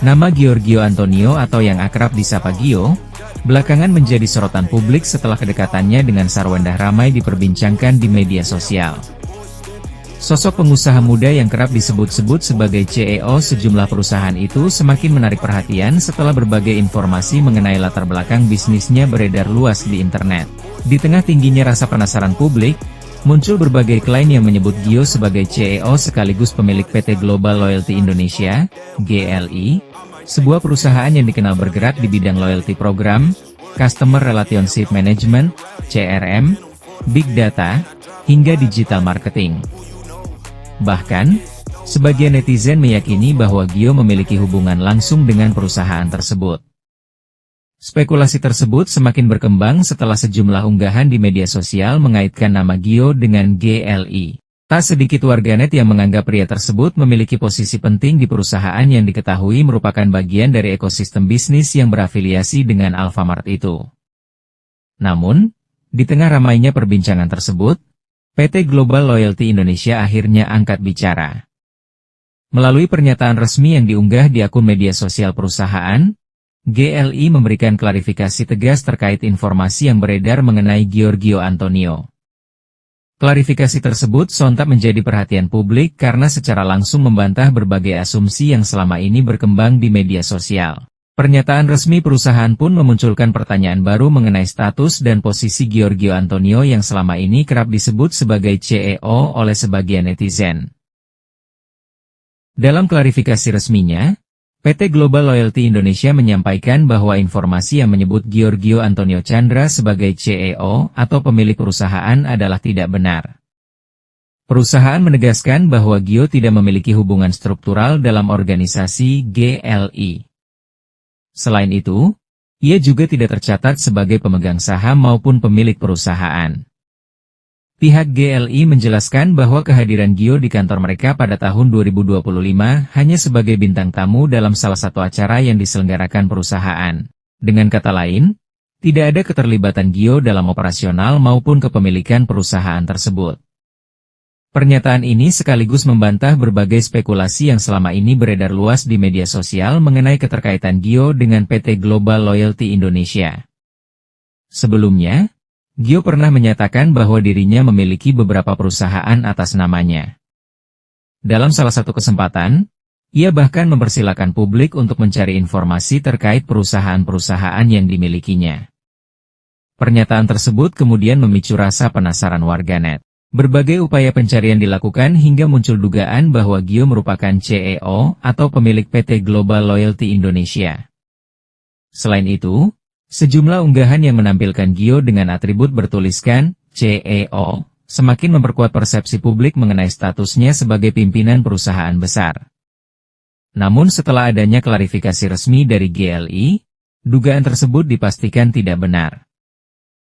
Nama Giorgio Antonio atau yang akrab disapa Gio, belakangan menjadi sorotan publik setelah kedekatannya dengan Sarwendah ramai diperbincangkan di media sosial. Sosok pengusaha muda yang kerap disebut-sebut sebagai CEO sejumlah perusahaan itu semakin menarik perhatian setelah berbagai informasi mengenai latar belakang bisnisnya beredar luas di internet. Di tengah tingginya rasa penasaran publik, muncul berbagai klaim yang menyebut Gio sebagai CEO sekaligus pemilik PT Global Loyalty Indonesia, GLI, sebuah perusahaan yang dikenal bergerak di bidang loyalty program, Customer Relationship Management, CRM, Big Data, hingga digital marketing. Bahkan, sebagian netizen meyakini bahwa Gio memiliki hubungan langsung dengan perusahaan tersebut. Spekulasi tersebut semakin berkembang setelah sejumlah unggahan di media sosial mengaitkan nama Gio dengan GLI. Tak sedikit warganet yang menganggap pria tersebut memiliki posisi penting di perusahaan yang diketahui merupakan bagian dari ekosistem bisnis yang berafiliasi dengan Alfamart itu. Namun, di tengah ramainya perbincangan tersebut, PT Global Loyalty Indonesia akhirnya angkat bicara. Melalui pernyataan resmi yang diunggah di akun media sosial perusahaan, GLI memberikan klarifikasi tegas terkait informasi yang beredar mengenai Giorgio Antonio. Klarifikasi tersebut sontak menjadi perhatian publik karena secara langsung membantah berbagai asumsi yang selama ini berkembang di media sosial. Pernyataan resmi perusahaan pun memunculkan pertanyaan baru mengenai status dan posisi Giorgio Antonio yang selama ini kerap disebut sebagai CEO oleh sebagian netizen. Dalam klarifikasi resminya, PT Global Loyalty Indonesia menyampaikan bahwa informasi yang menyebut Giorgio Antonio Chandra sebagai CEO atau pemilik perusahaan adalah tidak benar. Perusahaan menegaskan bahwa Gio tidak memiliki hubungan struktural dalam organisasi GLI. Selain itu, ia juga tidak tercatat sebagai pemegang saham maupun pemilik perusahaan. Pihak GLI menjelaskan bahwa kehadiran Gio di kantor mereka pada tahun 2025 hanya sebagai bintang tamu dalam salah satu acara yang diselenggarakan perusahaan. Dengan kata lain, tidak ada keterlibatan Gio dalam operasional maupun kepemilikan perusahaan tersebut. Pernyataan ini sekaligus membantah berbagai spekulasi yang selama ini beredar luas di media sosial mengenai keterkaitan Gio dengan PT Global Loyalty Indonesia. Sebelumnya, Gio pernah menyatakan bahwa dirinya memiliki beberapa perusahaan atas namanya. Dalam salah satu kesempatan, ia bahkan mempersilakan publik untuk mencari informasi terkait perusahaan-perusahaan yang dimilikinya. Pernyataan tersebut kemudian memicu rasa penasaran warganet. Berbagai upaya pencarian dilakukan hingga muncul dugaan bahwa Gio merupakan CEO atau pemilik PT Global Loyalty Indonesia. Selain itu, sejumlah unggahan yang menampilkan Gio dengan atribut bertuliskan CEO semakin memperkuat persepsi publik mengenai statusnya sebagai pimpinan perusahaan besar. Namun setelah adanya klarifikasi resmi dari GLI, dugaan tersebut dipastikan tidak benar.